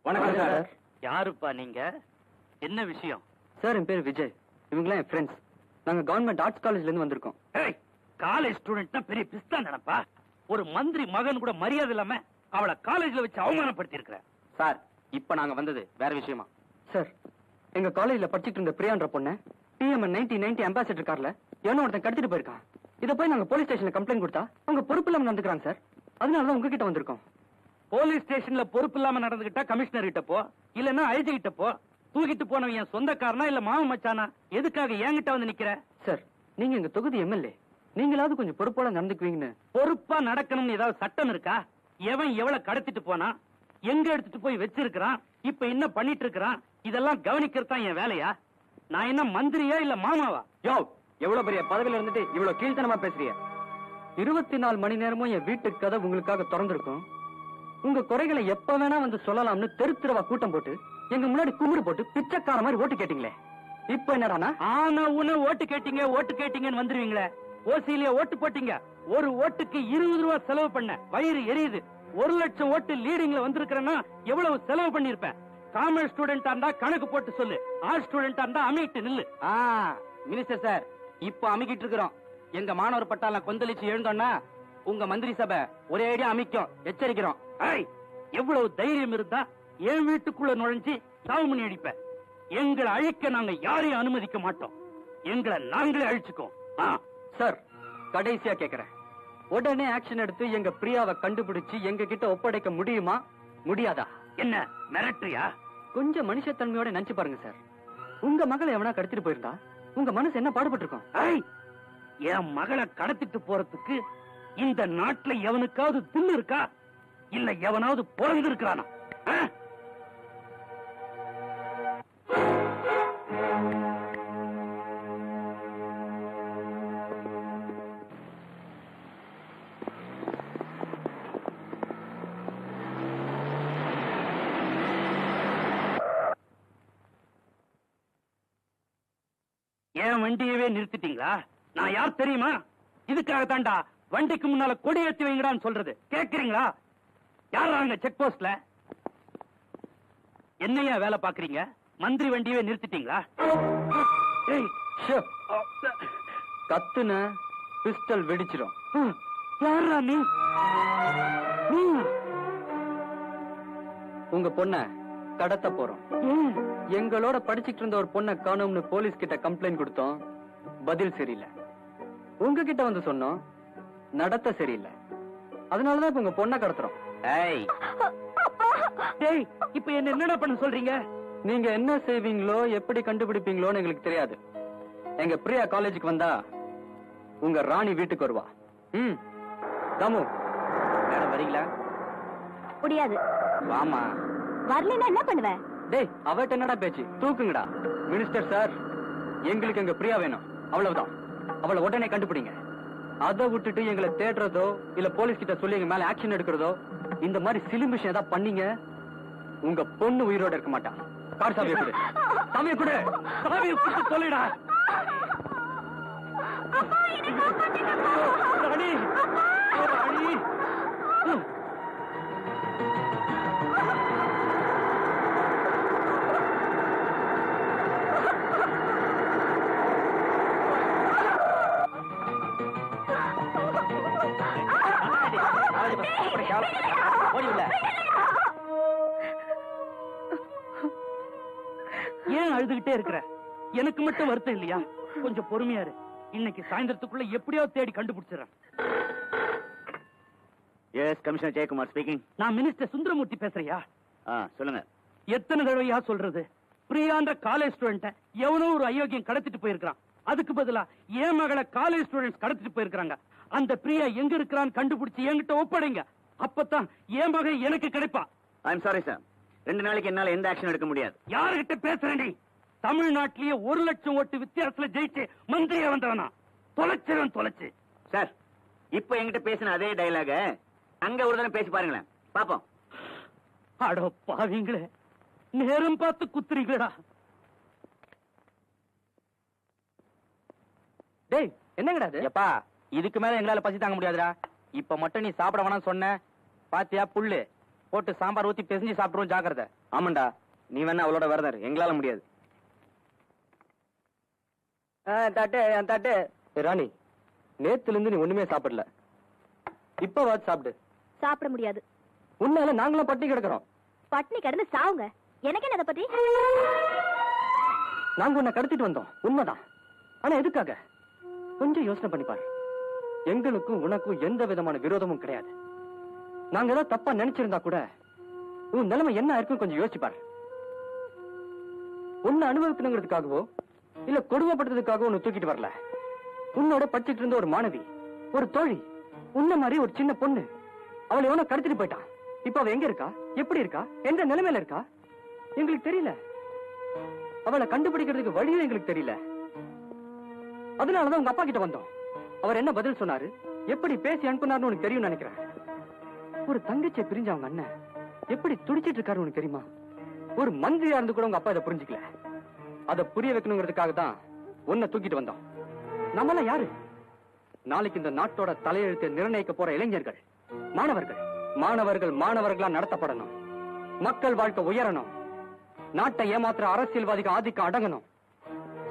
வணக்கம் சார். யாருப்பா நீங்க? என்ன விஷயம்? சார் என் பேர் விஜய். இவங்களாம் என் ஃப்ரெண்ட்ஸ். நாங்க கவர்மெண்ட் ஆர்ட்ஸ் காலேஜ்ல இருந்து வந்திருக்கோம். காலேஜ் ஸ்டூடெண்ட்னா பெரிய பிஸ்தா நினைப்பா. ஒரு மந்திரி மகன் கூட மரியாதை இல்லாம அவளை காலேஜ்ல வச்சு அவமானப்படுத்தி இருக்கிற. சார் இப்ப நாங்க வந்தது வேற விஷயமா. சார் எங்க காலேஜ்ல படிச்சிட்டு இருந்த பிரியான்ற பொண்ணு டிஎம்என் 1990 அம்பாசிடர் கார்ல எவனோ ஒருத்தன் கடத்திட்டு போயிருக்கான். இதை போய் நாங்க போலீஸ் ஸ்டேஷன்ல கம்ப்ளைண்ட் கொடுத்தா அவங்க பொறுப்பு இல்லாம நடந்துக்கிறாங்க சார். அதனாலதான் உங்ககிட்ட வந்திருக்கோம். போலீஸ் ஸ்டேஷன்ல பொறுப்பு இல்லாம நடந்துகிட்டா கமிஷனர் கிட்ட போ, இல்லன்னா ஐஜி கிட்ட போ. தூக்கிட்டு போனவன் என் சொந்தக்காரனா இல்ல மாமன் மச்சானா? எதுக்காக என்கிட்ட வந்து நிக்கிற? சார் நீங்க எங்க தொகுதி எம்எல்ஏ, நீங்களாவது கொஞ்சம் பொறுப்போட நடந்துக்குவீங்கன்னு. பொறுப்பா நடக்கணும்னு ஏதாவது சட்டம் இருக்கா? எவன் எவ்வளவு கடத்திட்டு போனா, எங்க எடுத்துட்டு போய் வச்சிருக்கிறான், இப்ப என்ன பண்ணிட்டு இருக்கிறான், இதெல்லாம் கவனிக்கிறதான் என் வேலையா? நான் என்ன மந்திரியா இல்ல மாமாவா? யோ எவ்வளவு பெரிய பதவியில இருந்துட்டு இவ்வளவு கீழ்த்தனமா பேசுறீங்க. 24 மணி நேரமும் என் வீட்டு கதை உங்களுக்காக திறந்திருக்கும். உங்க குறைகளை எப்ப வேணா வந்து சொல்லலாம்னு தெரு தெருவா கூட்டம் போட்டு எங்க முன்னாடி கும்பிடு போட்டு பிச்சைக்கார மாதிரி ஓட்டு கேட்டீங்களே. இப்ப என்னடானா ஆனா உன ஓட்டு கேட்டீங்க ஓட்டு கேட்டீங்கன்னு வந்துருவீங்களே. ஓசியிலே ஓட்டு போட்டீங்க. ஒரு ஓட்டுக்கு 20 ரூபாய் செலவு பண்ண வயிறு எரியுது. 1 லட்சம் ஓட்டு லீடிங்ல வந்திருக்கிறேன்னா எவ்வளவு செலவு பண்ணிருப்பேன்? காமர்ஸ் ஸ்டூடெண்டா இருந்தா கணக்கு போட்டு சொல்லு, ஆர்ட்ஸ் ஸ்டூடெண்டா இருந்தா அமைக்கிட்டு நில்லு. மினிஸ்டர் சார் இப்ப அமைக்கிட்டு இருக்கிறோம். எங்க மாணவர் பட்டாளம் கொந்தளிச்சு எழுந்தோம்னா உங்க மந்திரி சபை ஒரே அடியா அமைக்கும். எச்சரிக்கிறோம். எவ்வளவு தைரியம் இருந்தா என் வீட்டுக்குள்ள நுழைஞ்சு சாவு மணி அடிப்ப. எங்களை அழிக்க நாங்க யாரையும் அனுமதிக்க மாட்டோம். எங்களை நாங்களே அழிச்சுக்கோம். சார் கடைசியா கேக்குறேன், உடனே ஆக்ஷன் எடுத்து எங்க பிரியாவை கண்டுபிடிச்சு எங்க கிட்ட ஒப்படைக்க முடியுமா முடியாதா? என்ன மிரட்டுறியா? கொஞ்சம் மனுஷத்தன்மையோட நினைச்சு பாருங்க சார். உங்க மகளை எவனா கடத்திட்டு போயிருந்தா உங்க மனசு என்ன பாடுபட்டு இருக்கும்? என் மகளை கடத்திட்டு போறதுக்கு இந்த நாட்டுல எவனுக்காவது தின்னு இருக்கா? இல்ல எவனாவது பிறந்து இருக்கிறானா? என் வண்டியவே நிறுத்திட்டீங்களா? நான் யார் தெரியுமா? இதுக்காக தாண்டா வண்டிக்கு முன்னால கொடி ஏத்தி வைங்கடான்னு சொல்றது. கேக்குறீங்களா? யாராங்க செக் போஸ்ட்ல? என்னையா வேலை பாக்குறீங்க? மந்திரி வண்டியவே நிறுத்திட்டீங்களா? கத்துன பிஸ்டல் வெடிச்சிடும். யாரா நீ? உங்க பொண்ண கடத்த போறோம். எங்களோட படிச்சுட்டு இருந்த ஒரு பொண்ணை காணோம்னு போலீஸ் கிட்ட கம்ப்ளைண்ட் கொடுத்தோம். பதில் சரியில்லை. உங்ககிட்ட வந்து சொன்னோம், நடத்த சரியில்லை. அதனாலதான் இப்ப உங்க பொண்ணை கடத்துறோம். இப்ப என்ன என்னடா பண்ண சொல்றீங்க? நீங்க என்ன செய்வீங்களோ எப்படி கண்டுபிடிப்பீங்களோன்னு எங்களுக்கு தெரியாது. எங்க பிரியா காலேஜுக்கு வந்தா உங்க ராணி வீட்டுக்கு வருவா. தாமு மேடம் வரீங்களா? முடியாது. வாமா. வரலன்னா என்ன பண்ணுவ? டேய் அவட்ட என்னடா பேச்சு? தூக்குங்கடா. மினிஸ்டர் சார் எங்களுக்கு எங்க பிரியா வேணும், அவ்வளவுதான். அவளை உடனே கண்டுபிடிங்க. அதை விட்டுட்டு எங்களை தேடுறதோ இல்ல போலீஸ் கிட்ட சொல்லி எங்க மேல ஆக்ஷன் எடுக்கிறதோ இந்த மாதிரி சிலிம் விஷயம் ஏதாவது பண்ணீங்க உங்க பொண்ணு உயிரோட இருக்க மாட்டா. கார் சாவியை கொடு. சாவியை கொடு. சாவியை கொடுத்து சொல்லிடா. ராணி ராணி ஏன் அழுதுகிட்டே இருக்கிற? எனக்கு மட்டும் வருத்தம் இல்லையா? கொஞ்சம் பொறுமையா இரு. இன்னைக்கு சாயந்தரத்துக்குள்ள எப்படியாவது தேடி கண்டுபிடிச்சிடறேன். Yes commissioner Jayakumar speaking. நான் மினிஸ்டர் சுந்தரமூர்த்தி பேசுறியா? சொல்லுங்க. எத்தனை தடவையா சொல்றது? பிரியான்ற காலேஜ் ஸ்டூடெண்ட் எவனோ ஒரு அயோக்கியம் கடத்திட்டு போயிருக்கான். அதுக்கு பதிலா என் மகளை காலேஜ் ஸ்டூடெண்ட்ஸ் கடத்திட்டு போயிருக்காங்க. அந்த பிரியா எங்க இருக்கிறான்னு கண்டுபிடிச்சு என்கிட்ட ஒப்படைங்க. அப்பதான் என் மகன் எனக்கு கிடைப்பா. ஐ எம் சாரி சார், 2 நாளைக்கு என்னால எந்த ஆக்ஷன் எடுக்க முடியாது. யாருகிட்ட பேசுறேன்? தமிழ்நாட்டிலேயே 1 லட்சம் ஓட்டு வித்தியாசத்துல ஜெயிச்சு மந்திரியா வந்தவனா? தொலைச்சு சார் இப்ப என்கிட்ட பேசின அதே டைலாக அங்க ஒரு தடவை பேசி பாருங்களேன் பாப்போம். அடோ பாவீங்களே, நேரம் பார்த்து குத்துறீங்களா? டேய் என்னங்கடா இது? எப்பா இதுக்கு மேல எங்களால பசி தாங்க முடியாதுடா. இப்ப மட்டும் நீ சாப்பிட வேணாம் சொன்ன பாத்தியா புல்லு. போட்டு சாம்பார் ஊத்தி பிசைஞ்சு சாப்பிடுவோம், ஜாக்கிரதை. ஆமாண்டா, நீ வேணா அவளோட வரதாரு, எங்களால முடியாது. தட்டு தட்டு. ராணி, நேத்துல இருந்து நீ ஒண்ணுமே சாப்பிடல, இப்ப வாத்து சாப்பிடு. சாப்பிட முடியாது. உன்னால நாங்களும் பட்டி கிடக்குறோம். பட்னி கிடந்து சாவுங்க, எனக்கு என்ன அதை பத்தி? நாங்க உன்னை கடத்திட்டு வந்தோம், உண்மைதான். ஆனா எதுக்காக? கொஞ்சம் யோசனை பண்ணி பாரு. எங்களுக்கும் உனக்கும் எந்த விதமான விரோதமும் கிடையாது. நாங்க ஏதாவது தப்பா நினைச்சிருந்தா கூட உன் நிலைமை என்ன இருக்கும் கொஞ்சம் யோசிச்சு பாரு. உன்னை அனுபவிக்கணுங்கிறதுக்காகவோ இல்ல கொடுமைப்படுறதுக்காகவோ உன்னை தூக்கிட்டு வரல. உன்னோட படிச்சுட்டு இருந்த ஒரு மாணவி, ஒரு தோழி, உன்ன மாதிரி ஒரு சின்ன பொண்ணு, அவளை எவனோ கடத்திட்டு போயிட்டான். இப்ப அவ எங்க இருக்கா, எப்படி இருக்கா, எந்த நிலைமையில இருக்கா எங்களுக்கு தெரியல. அவளை கண்டுபிடிக்கிறதுக்கு வழியும் எங்களுக்கு தெரியல. அதனாலதான் உங்க அப்பா கிட்ட வந்தோம். அவர் என்ன பதில் சொன்னாரு, எப்படி பேசி அனுப்புனாருன்னு உனக்கு தெரியும் நினைக்கிறேன். ஒரு தங்கச்சியை பிரிஞ்ச அவங்க அண்ணன் எப்படி துடிச்சிட்டு இருக்காரு உனக்கு தெரியுமா? ஒரு மந்திரியா இருந்து கூட உங்க அப்பா இதை புரிஞ்சுக்கல. அதை புரிய வைக்கணுங்கிறதுக்காக தான் உன்னை தூக்கிட்டு வந்தோம். நம்மள யாரு? நாளைக்கு இந்த நாட்டோட தலையெழுத்தை நிர்ணயிக்க போற இளைஞர்கள், மாணவர்கள். மாணவர்கள் மாணவர்களா நடத்தப்படணும். மக்கள் வாழ்க்கை உயரணும். நாட்டை ஏமாத்துற அரசியல்வாதிக்கு ஆதிக்கம் அடங்கணும்.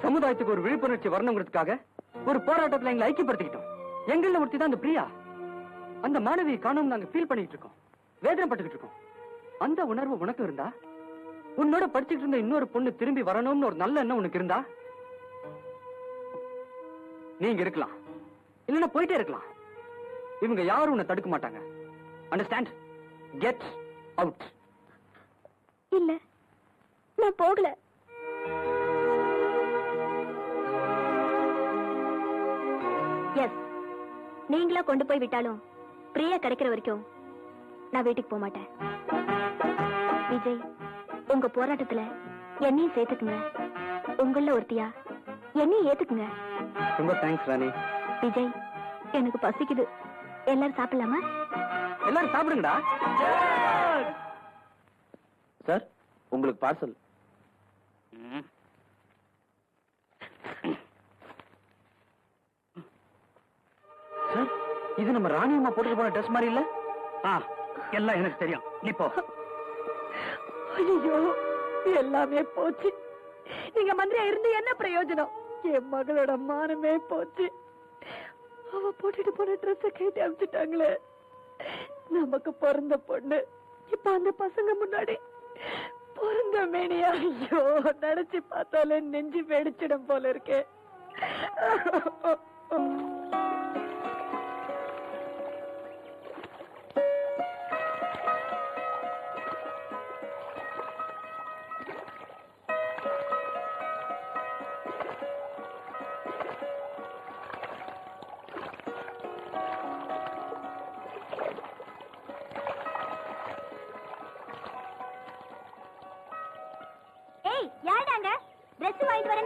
சமுதாயத்துக்கு ஒரு விழிப்புணர்ச்சி வரணுங்கிறதுக்காக ஒரு போராட்டத்துல எங்களை ஐக்கியப்படுத்திக்கிட்டோம். எங்கள ஒருத்தி தான் அந்த பிரியா. அந்த மாணவியை காணும் நாங்க ஃபீல் பண்ணிட்டு இருக்கோம், வேதனைப்பட்டுக்கிட்டு இருக்கோம். அந்த உணர்வு உனக்கு இருந்தா, உன்னோட படிச்சுட்டு இருந்த இன்னொரு பொண்ணு திரும்பி வரணும்னு ஒரு நல்ல எண்ணம் உனக்கு இருந்தா, நீங்க இருக்கலாம், இல்லைன்னா போயிட்டே இருக்கலாம். இவங்க யாரும் உன்னை தடுக்க மாட்டாங்க. அண்டர்ஸ்டாண்ட்? Get out. இல்ல, நான் போகல. எஸ், நீங்களா கொண்டு போய் விட்டாலும் பிரியா கிடைக்கிற வரைக்கும் நான் வீட்டுக்கு போக மாட்டேன். விஜய், உங்க போராட்டத்துல என்னையும் சேர்த்துக்குங்க. உங்கள ஒருத்தியா என்னையும் ஏத்துக்குங்க. ரொம்ப தேங்க்ஸ் ராணி. விஜய், எனக்கு பசிக்குது. எல்லாரும் சாப்பிடலாமா? எல்லாரும் சாப்பிடுங்கடா. சார், உங்களுக்கு பார்சல். சார், இது நம்ம ராணி அம்மா போட்டுட்டு போன ட்ரெஸ் மாதிரி இல்ல? எல்லாம் எனக்கு தெரியும், நீ போ. ஐயோ, எல்லாமே போச்சு. நீங்க மந்திரியா இருந்து என்ன பிரயோஜனம்? என் மகளோட மானமே போச்சு. அவ போட்டுட்டு போன ட்ரெஸ் கேட்டு அனுப்பிச்சிட்டாங்களே. நமக்கு பிறந்த பொண்ணு இப்ப அந்த பசங்க முன்னாடி பிறந்த மேனியா? ஐயோ, நினைச்சு பார்த்தாலே நெஞ்சு வெடிச்சிடும் போல இருக்கே.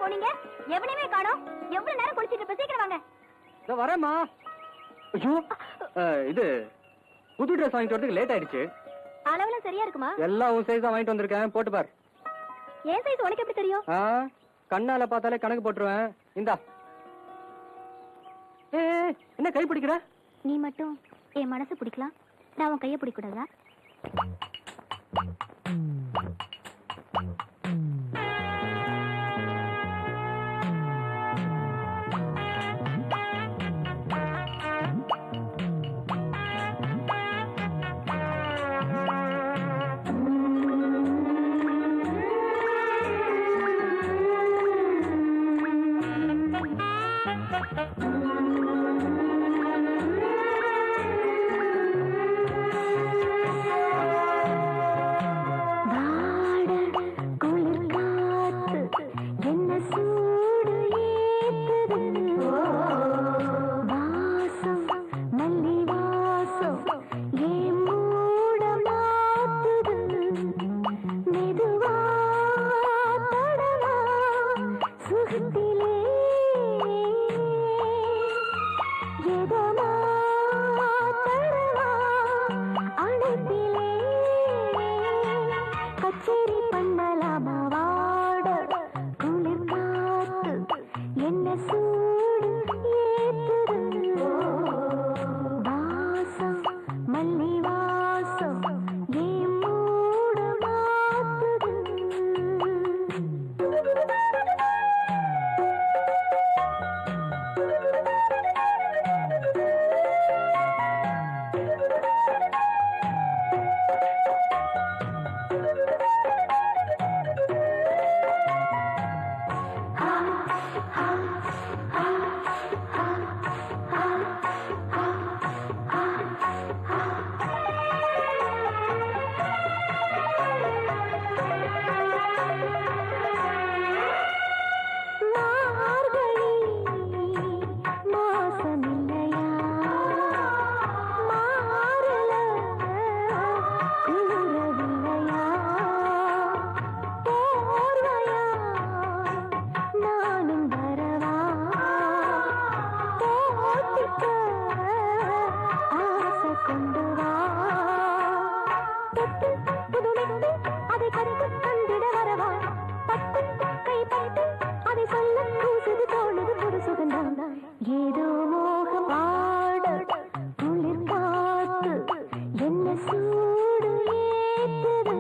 போனீங்க, எவனையுமே காணோம். எவ்வளவு நேரம் குளிச்சிட்டு இருப்ப? சீக்கிரம் வாங்க. இதோ வரேம்மா. ஐயோ, இது புது ட்ரெஸ் வாங்கிட்டு வரதுக்கு லேட் ஆயிடுச்சு. அளவுல சரியா இருக்குமா? எல்லாம் உன் சைஸ் தான் வாங்கிட்டு வந்திருக்கேன், போட்டு பாரு. ஏன் சைஸ் உனக்கு எப்படி தெரியும்? கண்ணால பார்த்தாலே கணக்கு போட்டுருவேன். இந்தா. என்ன கை பிடிக்கிற? நீ மட்டும் என் மனசு பிடிக்கலாம், நான் உன் கையை பிடிக்க கூடாதா? மல்லிவாசம் நல்ல சூடு ஏத்துது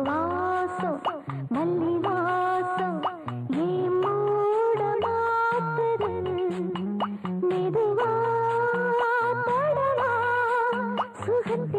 வாசம் மல்லி வாசம் ஏ மூட மாத்துது மெதுவா தடவா சுகந்தே